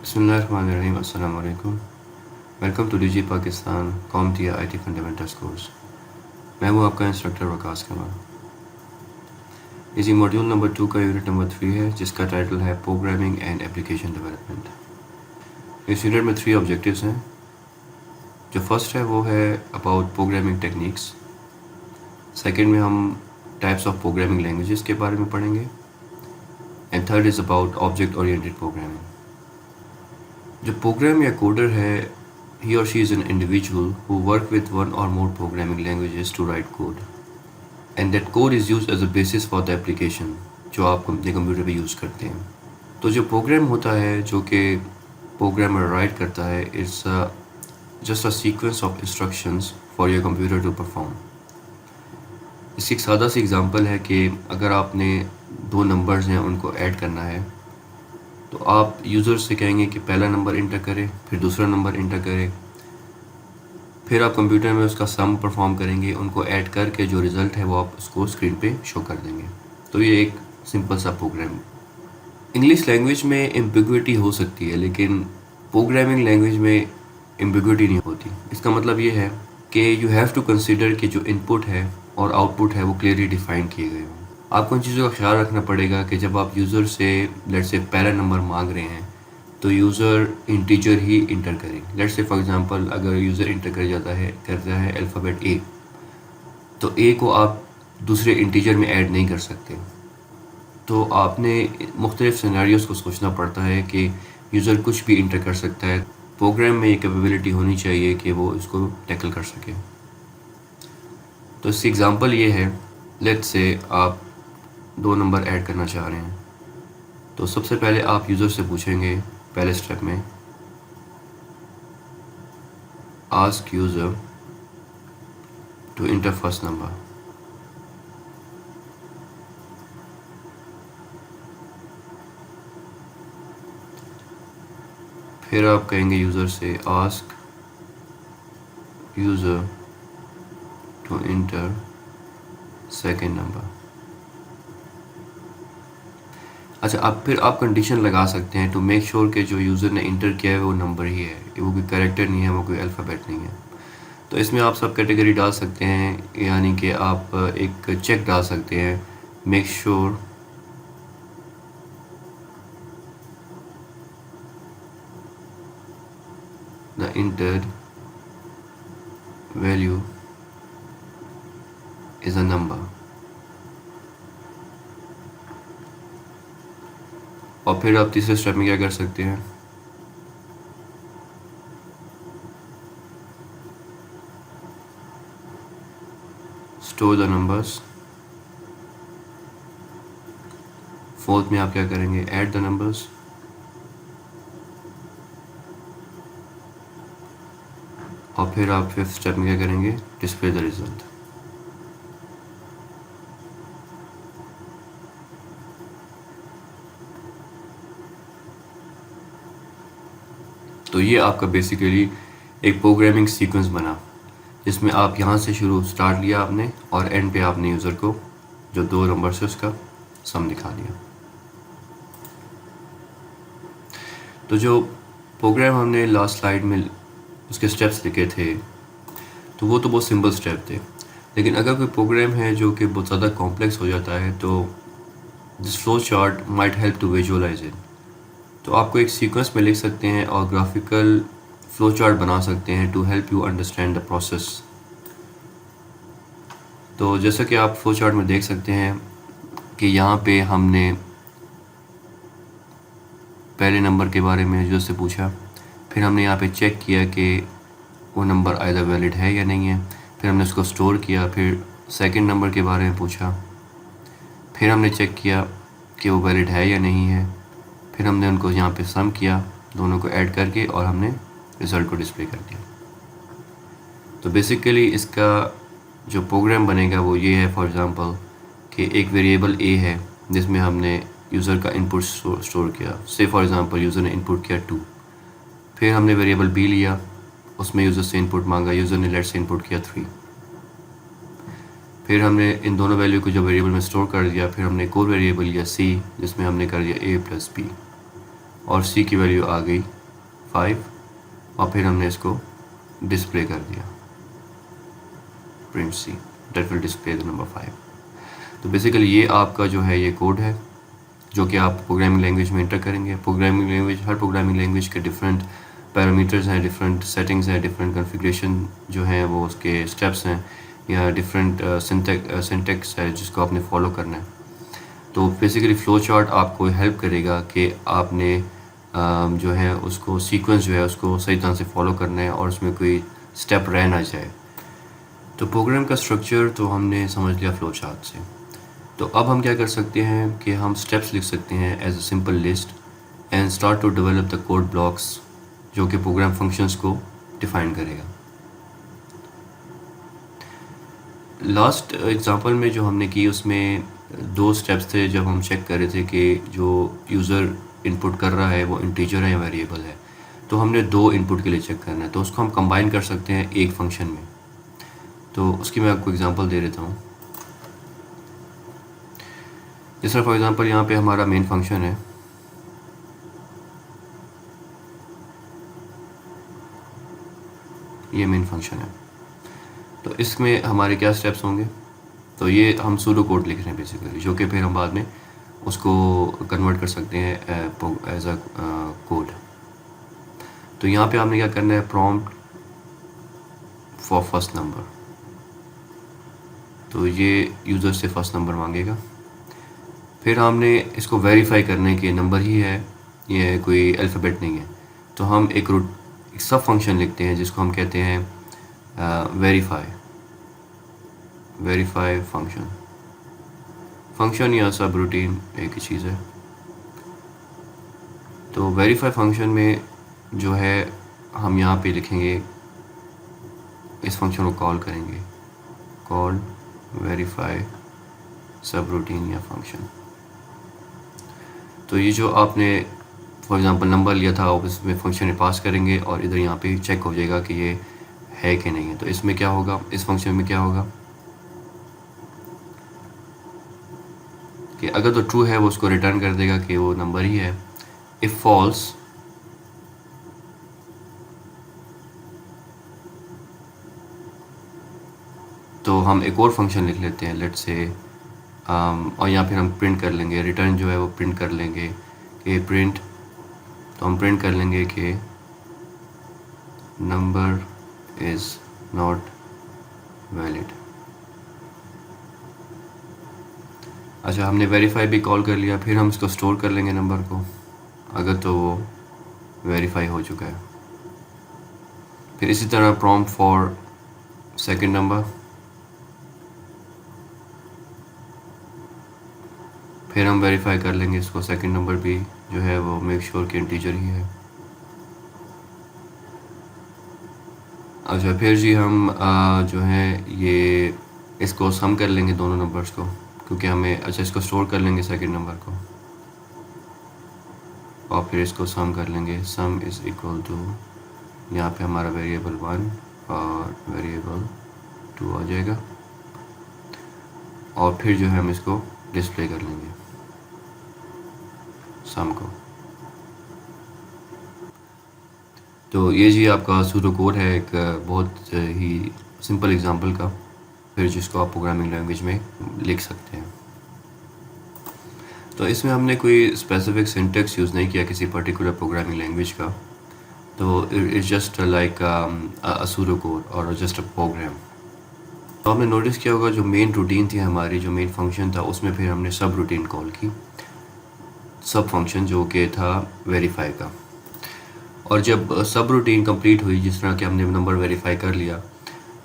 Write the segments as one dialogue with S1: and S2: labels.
S1: बिस्मिल्लाहिर्रहमानिर्रहीम अस्सलाम वालेकुम। वेलकम टू डीजी पाकिस्तान कॉमटिया आईटी फंडामेंटल्स कोर्स। मैं हूँ आपका इंस्ट्रक्टर वकास कमाल। इसी मॉड्यूल नंबर 2 का यूनिट नंबर 3 है, जिसका टाइटल है प्रोग्रामिंग एंड एप्लीकेशन डेवलपमेंट। इस यूनिट में 3 ऑब्जेक्टिव्स हैं। जो फर्स्ट है वो है अबाउट प्रोग्रामिंग टेक्निक्स। सेकेंड में हम टाइप्स ऑफ प्रोग्रामिंग लैंग्वेजेस के बारे में पढ़ेंगे। And third is about object oriented programming. जो प्रोग्राम या कोडर है, he or she is an individual who work with one or more programming languages to write code, and that code is used as a basis for the application जो आप अपने computer पे use करते हैं। तो जो programme होता है जो कि प्रोग्रामर राइट करता है, it's just a sequence of instructions for your computer to perform. इसकी एक सादा सी एग्जांपल है कि अगर आपने 2 नंबर्स हैं उनको ऐड करना है, तो आप यूज़र से कहेंगे कि पहला नंबर इंटर करें, फिर दूसरा नंबर इंटर करें, फिर आप कंप्यूटर में उसका सम परफॉर्म करेंगे, उनको ऐड करके जो रिज़ल्ट है वो आप उसको स्क्रीन पे शो कर देंगे। तो ये एक सिंपल सा प्रोग्राम। इंग्लिश लैंग्वेज में एम्बिग्विटी हो सकती है, लेकिन प्रोग्रामिंग लैंग्वेज में एम्बिग्विटी नहीं होती। इसका मतलब ये है कि यू हैव टू कंसिडर कि जो इनपुट है और आउटपुट है वो क्लियरली डिफाइन किए गए हों। आपको इन चीज़ों का ख्याल रखना पड़ेगा कि जब आप यूज़र से लेट्स से पहला नंबर मांग रहे हैं, तो यूज़र इंटीजर ही इंटर करें। लेट्स से फॉर एग्जांपल अगर यूज़र इंटर करता है अल्फ़ाबेट ए, तो ए को आप दूसरे इंटीजर में ऐड नहीं कर सकते। तो आपने मुख्तलिफ सिनेरियोज़ को सोचना पड़ता है कि यूज़र कुछ भी इंटर कर सकता है। प्रोग्राम में ये कैपेबिलिटी होनी चाहिए कि वो इसको टैकल कर सके। तो इसकी एग्ज़ाम्पल ये है, लेट्स से आप 2 नंबर ऐड करना चाह रहे हैं। तो सबसे पहले आप यूज़र से पूछेंगे पहले स्टेप में, ask user to enter first number. फिर आप कहेंगे यूज़र से ask user to enter second number. अच्छा, अब फिर आप कंडीशन लगा सकते हैं टू मेक श्योर कि जो यूज़र ने इंटर किया है वो नंबर ही है, वो कोई कैरेक्टर नहीं है, वो कोई अल्फ़ाबेट नहीं है। तो इसमें आप सब कैटेगरी डाल सकते हैं, यानी कि आप एक चेक डाल सकते हैं, make sure the entered value is a number. और फिर आप तीसरे स्टेप में क्या कर सकते हैं, स्टोर द नंबर्स। फोर्थ में आप क्या करेंगे, ऐड द नंबर्स। और फिर आप फिफ्थ स्टेप में क्या करेंगे, डिस्प्ले द रिजल्ट। तो ये आपका बेसिकली एक प्रोग्रामिंग सीक्वेंस बना, जिसमें आप यहाँ से स्टार्ट लिया आपने, और एंड पे आपने यूज़र को जो 2 नंबर से उसका सम दिखा दिया। तो जो प्रोग्राम हमने लास्ट स्लाइड में उसके स्टेप्स लिखे थे, तो वो तो बहुत सिंपल स्टेप थे। लेकिन अगर कोई प्रोग्राम है जो कि बहुत ज़्यादा कॉम्प्लेक्स हो जाता है, तो this flow chart might help to visualise it. तो आपको एक सीक्वेंस में लिख सकते हैं और ग्राफिकल फ्लो चार्ट बना सकते हैं to help you understand the process. तो जैसा कि आप फ्लो चार्ट में देख सकते हैं कि यहाँ पे हमने पहले नंबर के बारे में यूज़र से पूछा, फिर हमने यहाँ पे चेक किया कि वो नंबर आइदर वैलिड है या नहीं है, फिर हमने उसको स्टोर किया, फिर सेकंड नंबर के बारे में पूछा, फिर हमने चेक किया कि वो वैलिड है या नहीं है, फिर हमने उनको यहाँ पे सम किया दोनों को ऐड करके, और हमने रिज़ल्ट को डिस्प्ले कर दिया। तो बेसिकली इसका जो प्रोग्राम बनेगा वो ये है, फॉर एग्ज़ाम्पल कि एक वेरिएबल ए है जिसमें हमने यूज़र का इनपुट स्टोर किया। से फॉर एग्ज़ाम्पल यूज़र ने इनपुट किया 2, फिर हमने वेरिएबल बी लिया, उसमें यूज़र से इनपुट मांगा, यूज़र ने लेट से इनपुट किया 3, फिर हमने इन दोनों वैल्यू को जो वेरिएबल में स्टोर कर दिया, फिर हमने एक और वेरिएबल लिया सी, जिसमें हमने कर दिया a + b, और सी की वैल्यू आ गई 5 और फिर हमने इसको डिस्प्ले कर दिया, print see that will display the number 5। तो बेसिकली ये आपका जो है ये कोड है जो कि आप प्रोग्रामिंग लैंग्वेज में इंटर करेंगे। प्रोग्रामिंग लैंग्वेज, हर प्रोग्रामिंग लैंग्वेज के डिफरेंट पैरामीटर्स हैं, डिफरेंट सेटिंग्स हैं, डिफरेंट कॉन्फ़िगरेशन जो हैं वो उसके स्टेप्स हैं या डिफरेंट सिंटेक्स है जिसको आपने फॉलो करना है। तो बेसिकली फ़्लो चार्ट आपको हेल्प करेगा कि आपने जो है उसको सीक्वेंस जो है उसको सही तरह से फॉलो करना है और उसमें कोई स्टेप रह ना जाए। तो प्रोग्राम का स्ट्रक्चर तो हमने समझ लिया फ़्लो चार्ट से। तो अब हम क्या कर सकते हैं कि हम स्टेप्स लिख सकते हैं as a simple list and start to develop the code blocks जो कि प्रोग्राम फंक्शंस को डिफ़ाइन करेगा। लास्ट एग्जांपल में जो हमने की उसमें 2 स्टेप्स थे जब हम चेक कर रहे थे कि जो यूज़र इनपुट कर रहा है वो इंटीजर है या वेरिएबल है। तो हमने 2 इनपुट के लिए चेक करना है, तो उसको हम कंबाइन कर सकते हैं एक फंक्शन में। तो उसकी मैं आपको एग्जांपल दे देता हूँ। जैसे फॉर एग्जांपल यहाँ पे हमारा मेन फंक्शन है, ये मेन फंक्शन है। तो इसमें हमारे क्या स्टेप्स होंगे, तो ये हम सूडो कोड लिख रहे हैं बेसिकली, जो कि फिर हम बाद में उसको कन्वर्ट कर सकते हैं एज अ कोड। तो यहाँ पे हमने क्या करना है, प्रॉम्प्ट फॉर फर्स्ट नंबर। तो ये यूज़र से फर्स्ट नंबर मांगेगा। फिर हमने इसको वेरीफाई करने के नंबर ही है, ये कोई अल्फ़ाबेट नहीं है। तो हम एक सब फंक्शन लिखते हैं जिसको हम कहते हैं वेरीफाई फंक्शन या सब रूटीन एक ही चीज़ है। तो वेरीफाई फंक्शन में जो है हम यहाँ पे लिखेंगे, इस फंक्शन को कॉल करेंगे, कॉल वेरीफाई सब रूटीन या फंक्शन। तो ये जो आपने फॉर एग्ज़ाम्पल नंबर लिया था आप इसमें फंक्शन में पास करेंगे और इधर यहाँ पे चेक हो जाएगा कि ये है कि नहीं है। तो इसमें क्या होगा, इस फंक्शन में क्या होगा कि अगर तो ट्रू है वो उसको रिटर्न कर देगा कि वो नंबर ही है। इफ़ फॉल्स तो हम एक और फंक्शन लिख लेते हैं लेट्स से और यहाँ फिर हम प्रिंट कर लेंगे, रिटर्न जो है वो प्रिंट कर लेंगे कि प्रिंट, तो हम प्रिंट कर लेंगे कि नंबर इज़ नॉट वैलिड। अच्छा, हमने वेरीफाई भी कॉल कर लिया, फिर हम इसको स्टोर कर लेंगे नंबर को अगर तो वो वेरीफाई हो चुका है। फिर इसी तरह प्रॉम्प्ट फॉर सेकंड नंबर, फिर हम वेरीफाई कर लेंगे इसको, सेकंड नंबर भी जो है वो मेक श्योर कि इंटीजर ही है। अच्छा, फिर जी हम जो है ये इसको सम कर लेंगे दोनों नंबर्स को, क्योंकि हमें अच्छा इसको स्टोर कर लेंगे सेकंड नंबर को और फिर इसको सम कर लेंगे। सम इज़ इक्वल टू, यहाँ पे हमारा वेरिएबल 1 और वेरिएबल 2 आ जाएगा और फिर जो है हम इसको डिस्प्ले कर लेंगे सम को। तो ये जी आपका सूडो कोड है, एक बहुत ही सिंपल एग्जांपल का, फिर जिसको आप प्रोग्रामिंग लैंग्वेज में लिख सकते हैं। तो इसमें हमने कोई स्पेसिफिक सिंटेक्स यूज़ नहीं किया किसी पर्टिकुलर प्रोग्रामिंग लैंग्वेज का, तो it's just like a pseudo code और जस्ट अ प्रोग्राम। तो आपने नोटिस किया होगा जो मेन रूटीन थी हमारी, जो मेन फंक्शन था, उसमें फिर हमने सब रूटीन कॉल की, सब फंक्शन जो कि था वेरीफाई का। और जब सब रूटीन कंप्लीट हुई, जिस तरह कि हमने नंबर वेरीफाई कर लिया,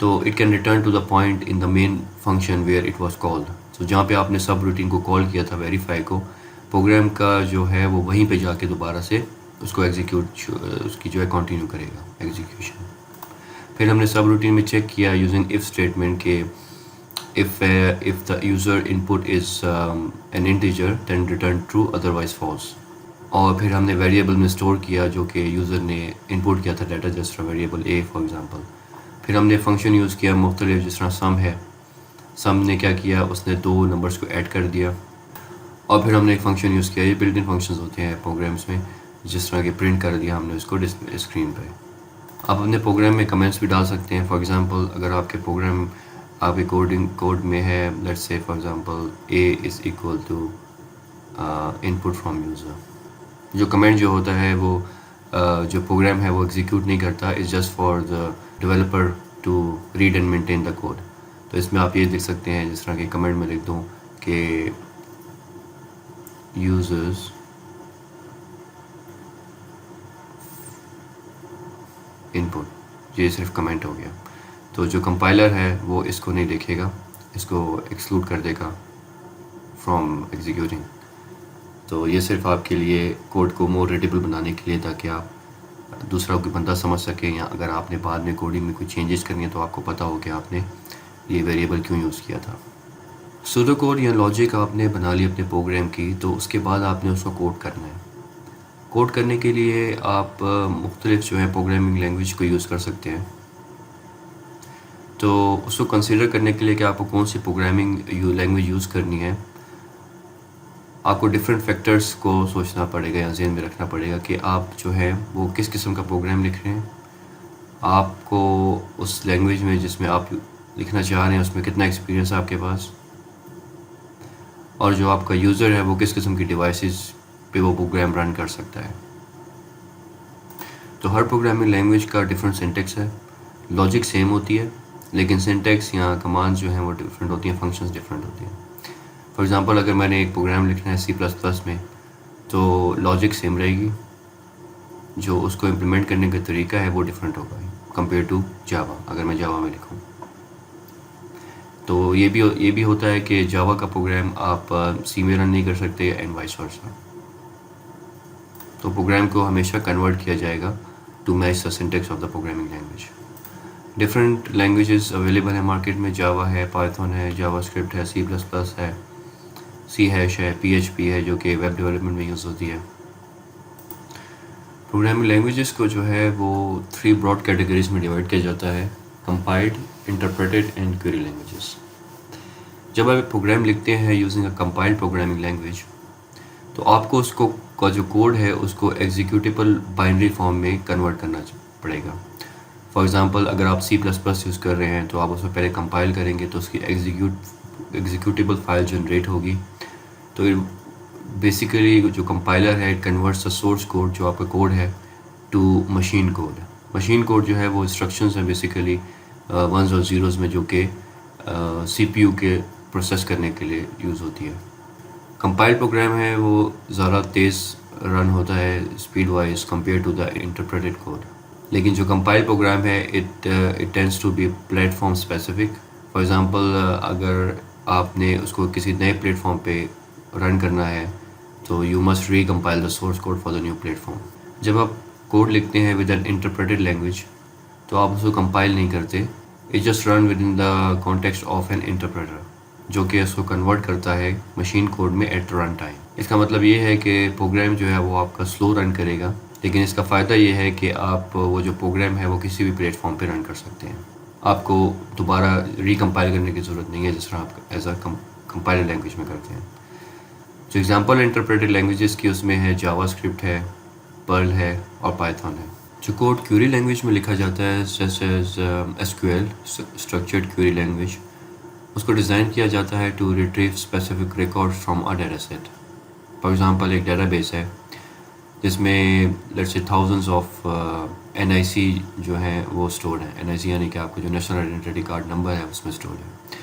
S1: तो it can return to the point in the main function where it was called. तो जहाँ पे आपने सब रूटीन को कॉल किया था वेरीफाई को, प्रोग्राम का जो है वो वहीं पे जाके दोबारा से उसको एग्जीक्यूट उसकी जो है कंटिन्यू करेगा एग्जीक्यूशन। फिर हमने सब रूटीन में चेक किया यूजिंग इफ़ स्टेटमेंट के if the user input is an integer then return true otherwise false. और फिर हमने वेरिएबल में स्टोर किया जो कि यूज़र ने इनपुट किया था डाटा, जिस तरह वेरिएबल ए फॉर एग्जांपल। फिर हमने फंक्शन यूज़ किया मुख्तलिफ, जिस तरह सम है, सम ने क्या किया, उसने 2 नंबर्स को ऐड कर दिया। और फिर हमने एक फ़ंक्शन यूज़ किया, ये बिल्ट इन फंक्शंस होते हैं प्रोग्राम्स में, जिस तरह के प्रिंट कर दिया हमने उसको स्क्रीन पे। आप अपने प्रोग्राम में कमेंट्स भी डाल सकते हैं। फॉर एग्ज़ाम्पल अगर आपके प्रोग्राम आपके कोड में है, let's say for example a is equal to input from user, जो कमेंट जो होता है वो जो प्रोग्राम है वो एग्जीक्यूट नहीं करता, is just for the developer to read and maintain the code. तो इसमें आप ये लिख सकते हैं, जिस तरह के कमेंट में लिख दूँ कि यूजर्स इनपुट, ये सिर्फ कमेंट हो गया। तो जो कंपाइलर है वो इसको नहीं देखेगा, इसको एक्सक्लूड कर देगा फ्रॉम एग्जीक्यूटिंग। तो ये सिर्फ आपके लिए कोड को मोर रीडेबल बनाने के लिए, ताकि आप दूसरा कोई बंदा समझ सके, या अगर आपने बाद में कोडिंग में कोई चेंजेस करनी है तो आपको पता हो कि आपने ये वेरिएबल क्यों यूज़ किया था। सूडो कोड या लॉजिक आपने बना ली अपने प्रोग्राम की, तो उसके बाद आपने उसको कोड करना है। कोड करने के लिए आप मुख्तलिफ जो है प्रोग्रामिंग लैंग्वेज को यूज़ कर सकते हैं। तो उसको कंसिडर करने के लिए कि आपको कौन सी प्रोग्रामिंग लैंग्वेज यूज़ करनी है, आपको डिफरेंट फैक्टर्स को सोचना पड़ेगा या ज़हन में रखना पड़ेगा कि आप जो है वो किस किस्म का प्रोग्राम लिख रहे हैं, आपको उस लैंग्वेज में जिसमें आप लिखना चाह रहे हैं उसमें कितना एक्सपीरियंस है आपके पास, और जो आपका यूज़र है वो किस किस्म की डिवाइसेस पे वो प्रोग्राम रन कर सकता है। तो हर प्रोग्रामिंग लैंग्वेज का डिफरेंट सिंटेक्स है। लॉजिक सेम होती है लेकिन सिंटेक्स या कमांड्स जो हैं वो डिफरेंट होती हैं, फंक्शंस डिफरेंट होती हैं। फॉर एग्ज़ाम्पल अगर मैंने एक प्रोग्राम लिखना है C++ में, तो लॉजिक सेम रहेगी, जो उसको इम्प्लीमेंट करने का तरीका है वो डिफरेंट होगा कंपेयर टू जावा, अगर मैं जावा में लिखूँ। तो ये भी होता है कि जावा का प्रोग्राम आप सी में रन नहीं कर सकते एंड वाइस वर्सा। तो प्रोग्राम को हमेशा कन्वर्ट किया जाएगा to match the syntax of the programming language. Different languages available है मार्केट में, जावा है, पाइथन है, जावास्क्रिप्ट है, C++ है, C# है, PHP है जो कि वेब डेवलपमेंट में यूज़ होती है। प्रोग्रामिंग लैंग्वेजेस को जो है वो 3 ब्रॉड कैटेगरीज में डिवाइड किया जाता है: compiled, interpreted and query languages. जब आप एक प्रोग्राम लिखते हैं using a compiled programming language, तो आपको उसको का जो कोड है उसको एग्जीक्यूटेबल बाइनरी फॉर्म में कन्वर्ट करना पड़ेगा। फॉर एग्ज़ाम्पल अगर आप C++ यूज़ कर रहे हैं तो आप उसको पहले कंपाइल करेंगे तो उसकी एग्जीक्यूटेबल फाइल जनरेट होगी। तो बेसिकली जो कंपाइलर है it converts the source code, जो आपका कोड है, to machine code. Machine code जो है वो इंस्ट्रक्शंस हैं बेसिकली वंस और ज़ीरोज़ में, जो कि CPU के प्रोसेस करने के लिए यूज़ होती है। कंपाइल्ड प्रोग्राम है वो ज़्यादा तेज़ रन होता है speed wise compare to the interpreted code. लेकिन जो कंपाइल्ड प्रोग्राम है it tends to be platform specific. For example अगर आपने उसको किसी नए प्लेटफॉर्म पे रन करना है तो you must recompile the source code for the new platform. जब आप कोड लिखते हैं विद एन इंटरप्रेटेड लैंग्वेज तो आप उसको कंपाइल नहीं करते, it just run with in the context of N interpreter, जो कि उसको कन्वर्ट करता है मशीन कोड में एट रन टाइम। इसका मतलब ये है कि प्रोग्राम जो है वो आपका स्लो रन करेगा, लेकिन इसका फ़ायदा ये है कि आप वो जो प्रोग्राम है वो किसी भी प्लेटफॉर्म पे रन कर सकते हैं। आपको दोबारा रिकम्पाइल करने की ज़रूरत नहीं है, जिस तरह आप एज अ कंपाइलर लैंग्वेज में करते हैं। जो एग्जांपल इंटरप्रेटेड लैंग्वेजेस की उसमें है जावास्क्रिप्ट है, पर्ल है और पाइथन है। जो कोड क्वेरी लैंग्वेज में लिखा जाता है जैसे SQL स्ट्रक्चर्ड क्वेरी लैंग्वेज, उसको डिज़ाइन किया जाता है to retrieve specific records from a data set. For example एक डेटाबेस है जिसमें let's say thousands of NIC जो है वो स्टोर्ड है। NIC यानी कि आपको जो नेशनल आइडेंटिटी कार्ड नंबर है उसमें स्टोर्ड है।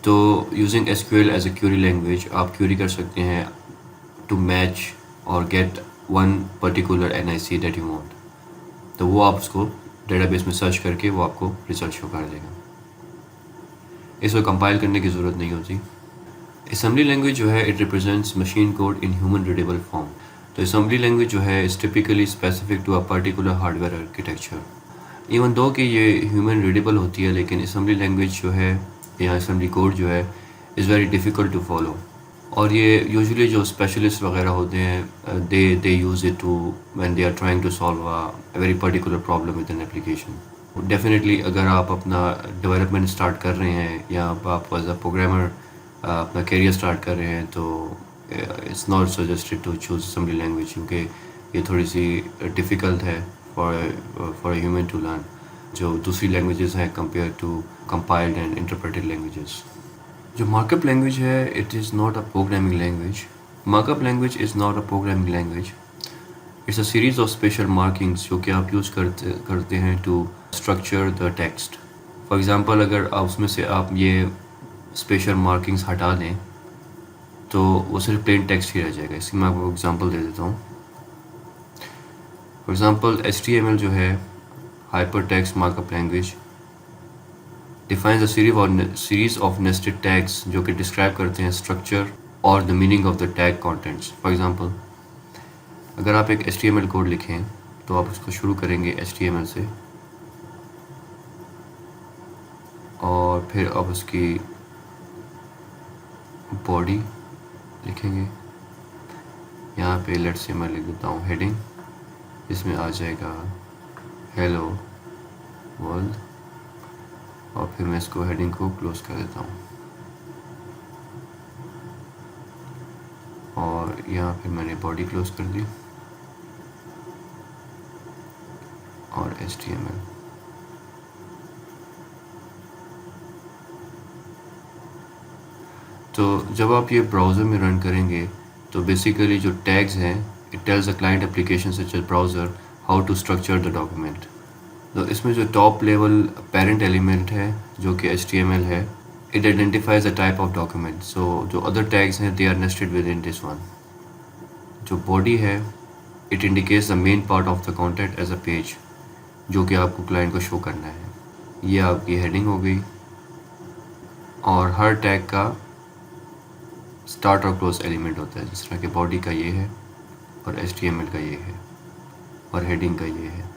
S1: तो using SQL as a query language आप क्वेरी कर सकते हैं टू मैच और get one particular NIC that you want. तो वो आप उसको डेटाबेस में सर्च करके वो आपको रिजल्ट शो कर देगा। इसको कंपाइल करने की ज़रूरत नहीं होती। असेंबली लैंग्वेज जो है it represents machine code in human readable form. तो असेंबली लैंग्वेज जो है is typically specific to a particular hardware architecture. Even though कि ये ह्यूमन रीडेबल होती है, लेकिन असेंबली लैंग्वेज जो है या असेंबली कोड जो है is very difficult to follow. और ये यूजुअली जो स्पेशलिस्ट वगैरह होते हैं they use it too when they are trying to solve a very particular problem with an application. Definitely अगर आप अपना डेवलपमेंट स्टार्ट कर रहे हैं या आप एज अ प्रोग्रामर अपना करियर स्टार्ट कर रहे हैं तो it's not suggested to choose assembly language, क्योंकि ये थोड़ी सी डिफ़िकल्ट है for a human to learn, जो दूसरी लैंग्वेजेस हैं compare to compiled and interpreted languages. जो मार्कअप लैंग्वेज है, it is not a programming language. Markup language is not a programming language. It's a series of special markings जो कि आप use करते हैं to structure the text. For example, अगर आप उसमें से आप ये स्पेशल मार्किंग्स हटा दें तो वो सिर्फ प्लेन टेक्स्ट ही रह जाएगा। इसकी मैं आपको एग्जांपल दे देता हूँ। फॉर एग्ज़ाम्पल, HTML जो है, hyper text markup language, defines a series of nested tags जो कि डिस्क्राइब करते हैं स्ट्रक्चर और the meaning of the tag contents. For example, अगर आप एक HTML कोड लिखें तो आप उसको शुरू करेंगे HTML से, और फिर आप उसकी बॉडी लिखेंगे। यहाँ पे लेट्स से मैं लिख देता हूँ हेडिंग, इसमें आ जाएगा हेलो वर्ल्ड, और फिर मैं इसको हेडिंग को क्लोज कर देता हूँ। और यहाँ पे मैंने बॉडी क्लोज कर दी और HTML। तो जब आप ये ब्राउज़र में रन करेंगे तो बेसिकली जो टैग्स हैं, it tells the client application such as browser how to structure the document. तो इसमें जो टॉप लेवल पेरेंट एलिमेंट है जो कि HTML है, it identifies the type of document. So जो other tags हैं, they are nested within this one. जो body है, it indicates the main part of the content as a page, जो कि आपको क्लाइंट को शो करना है। ये आपकी हेडिंग हो गई, और हर टैग का स्टार्ट और क्लोज एलिमेंट होता है, जिस तरह के बॉडी का ये है, और HTML का ये है, और हेडिंग का ये है।